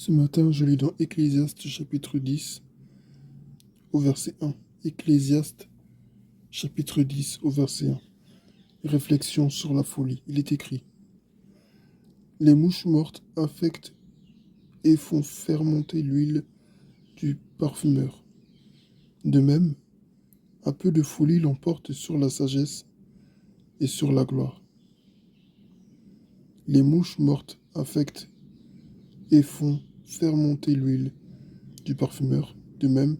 Ce matin, je lis dans Ecclésiaste chapitre 10 au verset 1. Ecclésiaste chapitre 10 au verset 1. Réflexion sur la folie. Il est écrit: les mouches mortes infectent et font fermenter l'huile du parfumeur. De même, un peu de folie l'emporte sur la sagesse et sur la gloire. Les mouches mortes infectent et font fermenter l'huile du parfumeur. De même,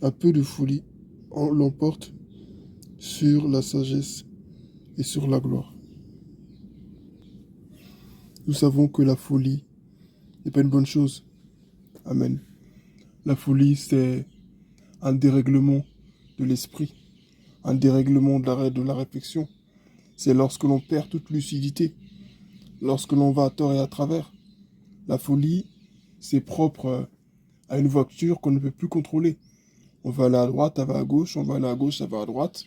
un peu de folie l'emporte sur la sagesse et sur la gloire. Nous savons que la folie n'est pas une bonne chose. Amen. La folie, c'est un dérèglement de l'esprit, un dérèglement de la réflexion. C'est lorsque l'on perd toute lucidité, lorsque l'on va à tort et à travers. La folie, c'est propre à une voiture qu'on ne peut plus contrôler. On va aller à droite, elle va à gauche, on va aller à gauche, elle va à droite.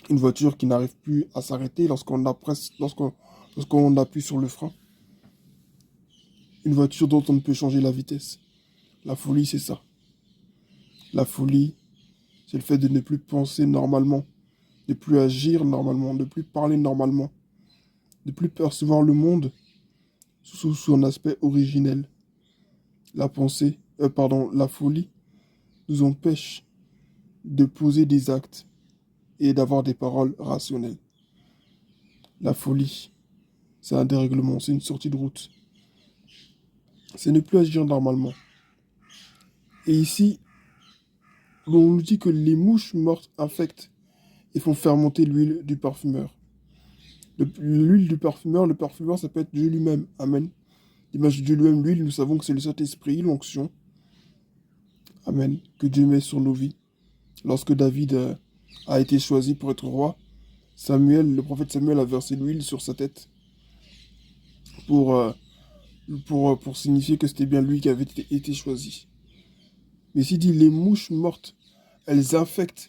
Une voiture qui n'arrive plus à s'arrêter lorsqu'on appuie sur le frein. Une voiture dont on ne peut changer la vitesse. La folie, c'est ça. La folie, c'est le fait de ne plus penser normalement, de ne plus agir normalement, de ne plus parler normalement, de ne plus percevoir le monde sous son aspect originel. La folie nous empêche de poser des actes et d'avoir des paroles rationnelles. La folie, c'est un dérèglement, c'est une sortie de route. C'est ne plus agir normalement. Et ici, l'on nous dit que les mouches mortes infectent et font fermenter l'huile du parfumeur. L'huile du parfumeur, le parfumeur, ça peut être Dieu lui-même. Amen. L'image de Dieu lui-même, l'huile, nous savons que c'est le Saint-Esprit, l'onction. Amen. Que Dieu met sur nos vies. Lorsque David a été choisi pour être roi, le prophète Samuel a versé l'huile sur sa tête pour signifier que c'était bien lui qui avait été choisi. Mais s'il dit les mouches mortes, elles infectent,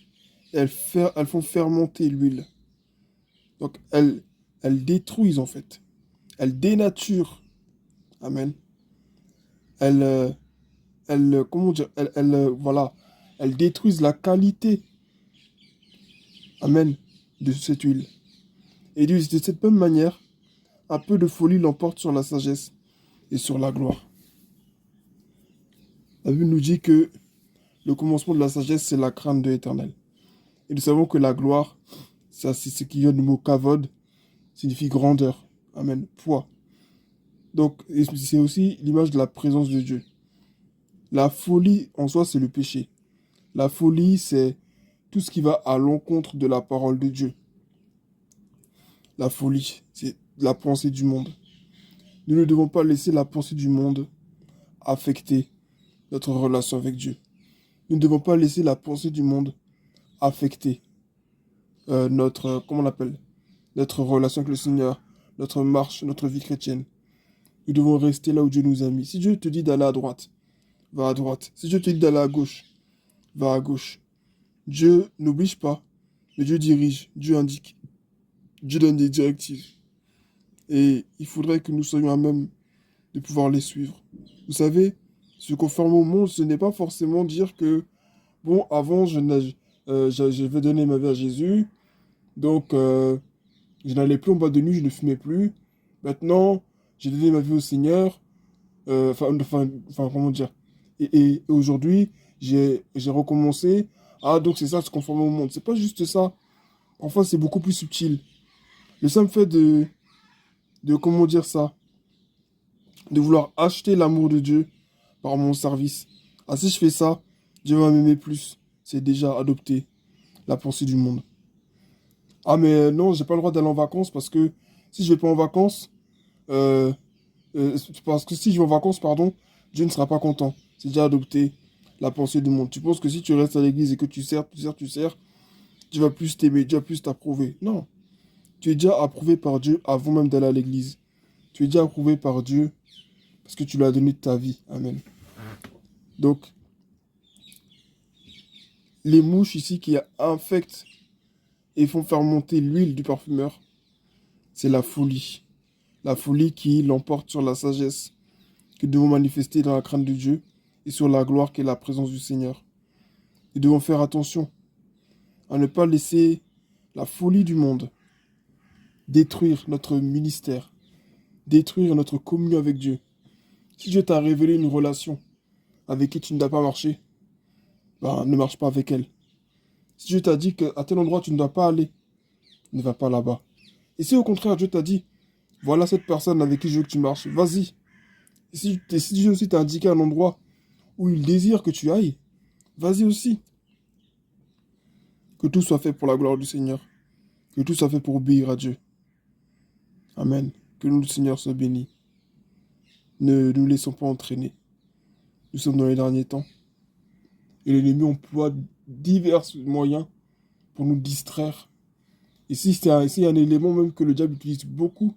elles font fermenter l'huile. Donc elles détruisent en fait. Elles dénaturent. Amen. Comment dire, voilà, elles détruisent la qualité, amen, de cette huile. Et de cette même manière, un peu de folie l'emporte sur la sagesse et sur la gloire. La Bible nous dit que le commencement de la sagesse, c'est la crainte de l'Éternel. Et nous savons que la gloire, ça, c'est ce qui vient du mot kavod, signifie grandeur, amen, poids. Donc, c'est aussi l'image de la présence de Dieu. La folie, en soi, c'est le péché. La folie, c'est tout ce qui va à l'encontre de la parole de Dieu. La folie, c'est la pensée du monde. Nous ne devons pas laisser la pensée du monde affecter notre relation avec Dieu. Nous ne devons pas laisser la pensée du monde affecter notre relation avec le Seigneur, notre marche, notre vie chrétienne. Nous devons rester là où Dieu nous a mis. Si Dieu te dit d'aller à droite, va à droite. Si Dieu te dit d'aller à gauche, va à gauche. Dieu n'oblige pas, mais Dieu dirige, Dieu indique, Dieu donne des directives. Et il faudrait que nous soyons à même de pouvoir les suivre. Vous savez, se conformer au monde, ce n'est pas forcément dire que, bon, avant, je vais donner ma vie à Jésus, donc je n'allais plus en boîte de nuit, je ne fumais plus. Maintenant, j'ai donné ma vie au Seigneur, comment dire. Et aujourd'hui, j'ai recommencé. Ah, donc c'est ça, se conformer au monde. C'est pas juste ça. Enfin, c'est beaucoup plus subtil. Le simple fait comment dire ça, de vouloir acheter l'amour de Dieu par mon service. Ah, si je fais ça, Dieu va m'aimer plus. C'est déjà adopter la pensée du monde. Ah, mais non, j'ai pas le droit d'aller en vacances parce que si je vais pas en vacances, euh, parce que si je vais en vacances, pardon, Dieu ne sera pas content. C'est déjà adopter la pensée du monde. Tu penses que si tu restes à l'église et que tu sers, Dieu va plus t'aimer, Dieu va plus t'approuver. Non. Tu es déjà approuvé par Dieu avant même d'aller à l'église. Tu es déjà approuvé par Dieu parce que tu lui as donné ta vie. Amen. Donc, les mouches ici qui infectent et font faire monter l'huile du parfumeur, c'est la folie. La folie qui l'emporte sur la sagesse que nous devons manifester dans la crainte de Dieu et sur la gloire qu'est la présence du Seigneur. Nous devons faire attention à ne pas laisser la folie du monde détruire notre ministère, détruire notre communion avec Dieu. Si Dieu t'a révélé une relation avec qui tu ne dois pas marcher, ben, ne marche pas avec elle. Si Dieu t'a dit qu'à tel endroit tu ne dois pas aller, ne va pas là-bas. Et si au contraire Dieu t'a dit, voilà cette personne avec qui je veux que tu marches, vas-y. Et si Dieu aussi t'a indiqué un endroit où il désire que tu ailles, vas-y aussi. Que tout soit fait pour la gloire du Seigneur. Que tout soit fait pour obéir à Dieu. Amen. Que nous, le Seigneur, soit béni. Ne nous laissons pas entraîner. Nous sommes dans les derniers temps. Et l'ennemi emploie divers moyens pour nous distraire. Et si c'est un élément même que le diable utilise beaucoup,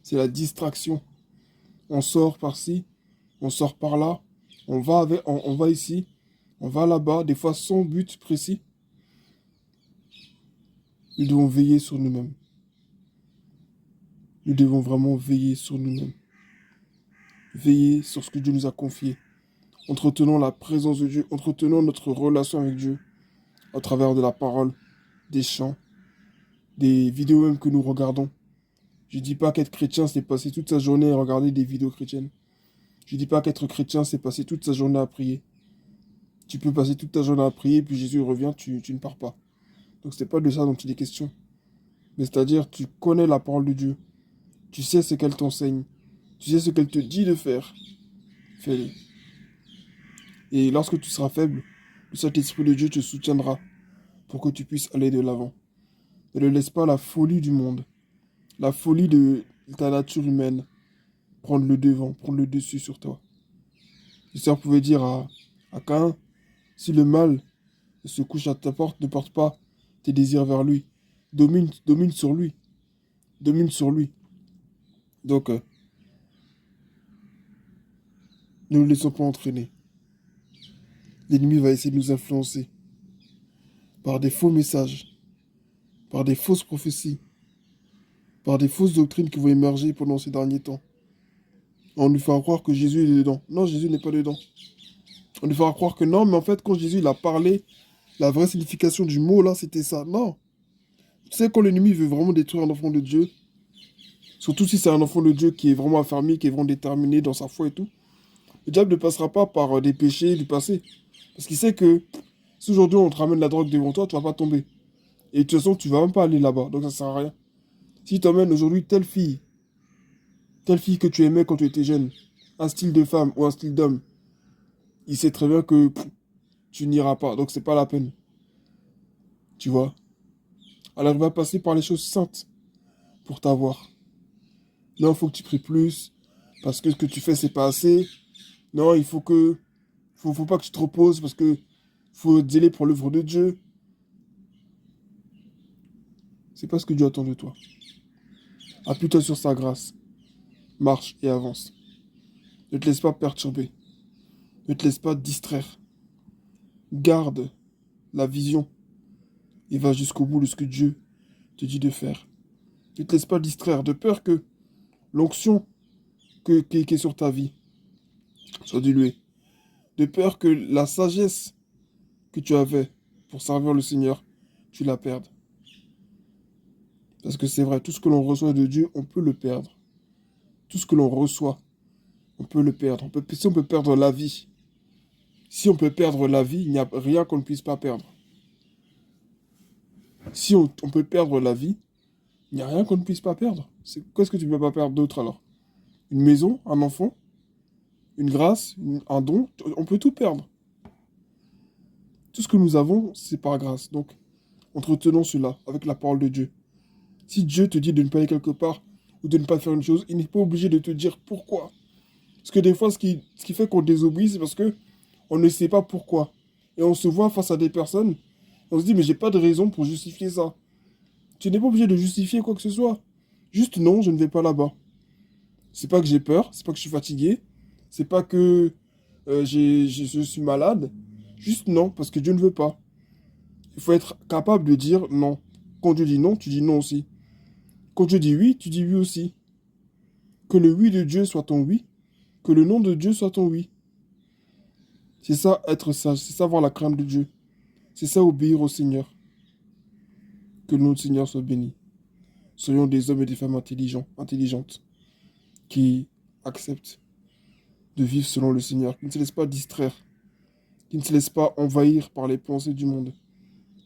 c'est la distraction. On sort par-ci, on sort par-là, on va ici, on va là-bas, des fois sans but précis. Nous devons veiller sur nous-mêmes. Nous devons vraiment veiller sur nous-mêmes. Veiller sur ce que Dieu nous a confié. Entretenons la présence de Dieu, entretenons notre relation avec Dieu à travers de la parole, des chants, des vidéos même que nous regardons. Je ne dis pas qu'être chrétien, c'est passer toute sa journée à regarder des vidéos chrétiennes. Je ne dis pas qu'être chrétien, c'est passer toute sa journée à prier. Tu peux passer toute ta journée à prier, puis Jésus revient, tu ne pars pas. Donc c'est pas de ça dont il est question. Mais c'est-à-dire, tu connais la parole de Dieu. Tu sais ce qu'elle t'enseigne. Tu sais ce qu'elle te dit de faire. Fais-le. Et lorsque tu seras faible, le Saint-Esprit de Dieu te soutiendra pour que tu puisses aller de l'avant. Ne laisse pas la folie du monde, la folie de ta nature humaine prendre le devant, prendre le dessus sur toi. Le Seigneur pouvait dire à Caïn, si le mal se couche à ta porte, ne porte pas tes désirs vers lui. Domine sur lui. Domine sur lui. Donc, ne nous laissons pas entraîner. L'ennemi va essayer de nous influencer par des faux messages, par des fausses prophéties, par des fausses doctrines qui vont émerger pendant ces derniers temps. On nous fera croire que Jésus est dedans. Non, Jésus n'est pas dedans. On nous fera croire que non, mais en fait, quand Jésus il a parlé, la vraie signification du mot là, c'était ça. Non. Tu sais, quand l'ennemi veut vraiment détruire un enfant de Dieu, surtout si c'est un enfant de Dieu qui est vraiment affermi, qui est vraiment déterminé dans sa foi et tout, le diable ne passera pas par des péchés du passé. Parce qu'il sait que si aujourd'hui on te ramène la drogue devant toi, tu vas pas tomber. Et de toute façon, tu vas même pas aller là-bas. Donc ça sert à rien. Si tu emmènes aujourd'hui telle fille que tu aimais quand tu étais jeune, un style de femme ou un style d'homme, il sait très bien que tu n'iras pas. Donc c'est pas la peine. Tu vois? Alors il va passer par les choses saintes pour t'avoir. Non, il faut que tu pries plus, parce que ce que tu fais, c'est pas assez. Non, il faut que... faut pas que tu te reposes, parce que faut zéler pour l'œuvre de Dieu. C'est pas ce que Dieu attend de toi. Appuie-toi sur sa grâce. Marche et avance. Ne te laisse pas perturber. Ne te laisse pas distraire. Garde la vision et va jusqu'au bout de ce que Dieu te dit de faire. Ne te laisse pas distraire de peur que l'onction qui est sur ta vie soit diluée. De peur que la sagesse que tu avais pour servir le Seigneur, tu la perdes. Parce que c'est vrai, tout ce que l'on reçoit de Dieu, on peut le perdre. Tout ce que l'on reçoit, on peut le perdre. Si on peut perdre la vie, si on peut perdre la vie, il n'y a rien qu'on ne puisse pas perdre. Si on peut perdre la vie, il n'y a rien qu'on ne puisse pas perdre. Qu'est-ce que tu ne peux pas perdre d'autre alors? Une maison, un enfant, une grâce, un don, on peut tout perdre. Tout ce que nous avons, c'est par grâce. Donc, entretenons cela avec la parole de Dieu. Si Dieu te dit de ne pas aller quelque part ou de ne pas faire une chose, il n'est pas obligé de te dire pourquoi. Parce que des fois, ce qui fait qu'on désobéit, c'est parce que on ne sait pas pourquoi. Et on se voit face à des personnes, on se dit, mais j'ai pas de raison pour justifier ça. Tu n'es pas obligé de justifier quoi que ce soit. Juste non, je ne vais pas là-bas. C'est pas que j'ai peur, c'est pas que je suis fatigué, c'est pas que je suis malade. Juste non, parce que Dieu ne veut pas. Il faut être capable de dire non. Quand Dieu dit non, tu dis non aussi. Quand Dieu dit oui, tu dis oui aussi. Que le oui de Dieu soit ton oui, Que le nom de Dieu soit ton oui. C'est ça être sage, c'est ça avoir la crainte de Dieu. C'est ça obéir au Seigneur. Que notre Seigneur soit béni. Soyons des hommes et des femmes intelligents, intelligentes, qui acceptent de vivre selon le Seigneur, qui ne se laissent pas distraire, qui ne se laissent pas envahir par les pensées du monde,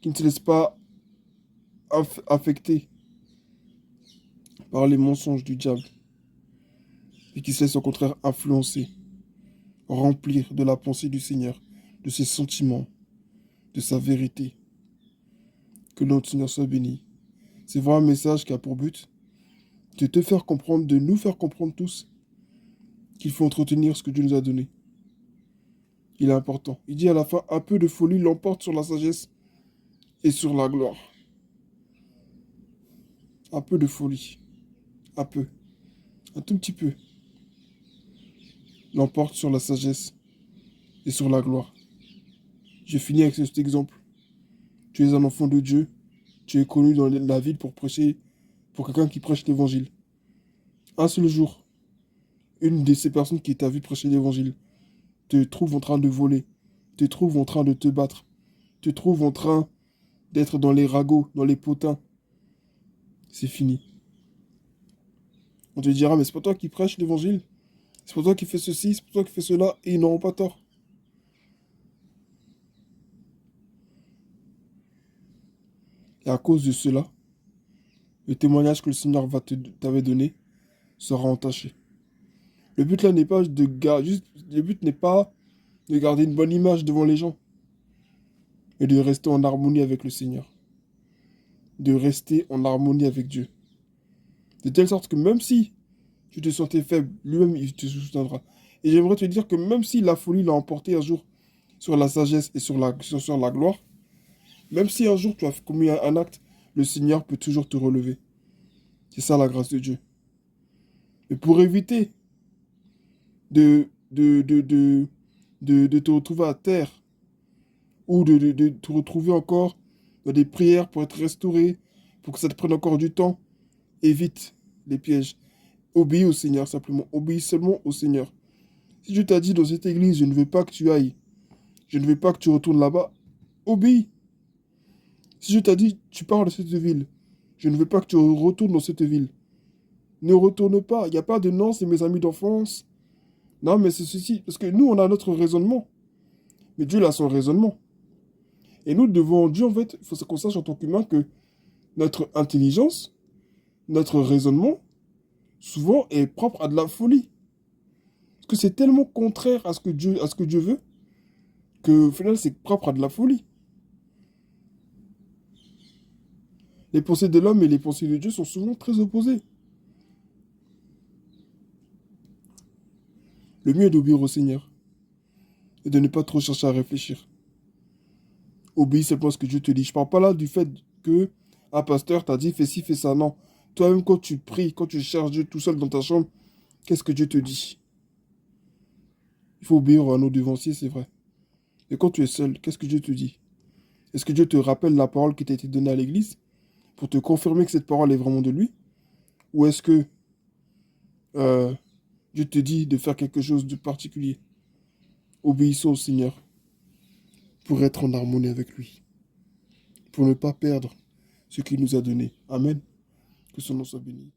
qui ne se laissent pas affecter par les mensonges du diable, et qui se laissent au contraire influencer, remplir de la pensée du Seigneur, de ses sentiments, de sa vérité. Que notre Seigneur soit béni. C'est vraiment un message qui a pour but de te faire comprendre, de nous faire comprendre tous qu'il faut entretenir ce que Dieu nous a donné. Il est important. Il dit à la fin, un peu de folie l'emporte sur la sagesse et sur la gloire. Un peu de folie. Un peu. Un tout petit peu. L'emporte sur la sagesse et sur la gloire. Je finis avec cet exemple. Tu es un enfant de Dieu. Tu es connu dans la ville pour prêcher, pour quelqu'un qui prêche l'évangile. Un seul jour, une de ces personnes qui t'a vu prêcher l'évangile te trouve en train de voler, te trouve en train de te battre, te trouve en train d'être dans les ragots, dans les potins. C'est fini. On te dira, mais c'est pas toi qui prêches l'évangile, c'est pas toi qui fais ceci, c'est pas toi qui fais cela, et ils n'auront pas tort. Et à cause de cela, le témoignage que le Seigneur t'avait donné sera entaché. Le but là n'est pas de le but n'est pas de garder une bonne image devant les gens, mais de rester en harmonie avec le Seigneur, de rester en harmonie avec Dieu. De telle sorte que même si tu te sentais faible, lui-même il te soutiendra. Et j'aimerais te dire que même si la folie l'a emporté un jour sur la sagesse et sur la gloire, même si un jour tu as commis un acte, le Seigneur peut toujours te relever. C'est ça la grâce de Dieu. Et pour éviter de, de, de, de, de te retrouver à terre, ou de te retrouver encore dans des prières pour être restauré, pour que ça te prenne encore du temps, évite les pièges. Obéis au Seigneur simplement. Obéis seulement au Seigneur. Si Dieu t'a dit dans cette église, je ne veux pas que tu ailles, je ne veux pas que tu retournes là-bas, obéis. Si Dieu t'a dit, tu pars de cette ville, je ne veux pas que tu retournes dans cette ville, ne retourne pas. Il n'y a pas de non, c'est mes amis d'enfance. Non, mais c'est ceci. Parce que nous, on a notre raisonnement. Mais Dieu il a son raisonnement. Et nous, devant Dieu, en fait, il faut qu'on sache en tant qu'humain que notre intelligence, notre raisonnement, souvent est propre à de la folie. Parce que c'est tellement contraire à ce que Dieu veut, que au final, c'est propre à de la folie. Les pensées de l'homme et les pensées de Dieu sont souvent très opposées. Le mieux est d'obéir au Seigneur et de ne pas trop chercher à réfléchir. Obéis simplement à ce que Dieu te dit. Je parle pas là du fait que un pasteur t'a dit fais ci, fais ça. Non. Toi-même, quand tu pries, quand tu cherches Dieu tout seul dans ta chambre, qu'est-ce que Dieu te dit? Il faut obéir à nos devanciers, c'est vrai. Et quand tu es seul, qu'est-ce que Dieu te dit? Est-ce que Dieu te rappelle la parole qui t'a été donnée à l'église pour te confirmer que cette parole est vraiment de lui? Ou est-ce que euh, Dieu te dit de faire quelque chose de particulier? Obéissons au Seigneur pour être en harmonie avec lui, pour ne pas perdre ce qu'il nous a donné. Amen. Que son nom soit béni.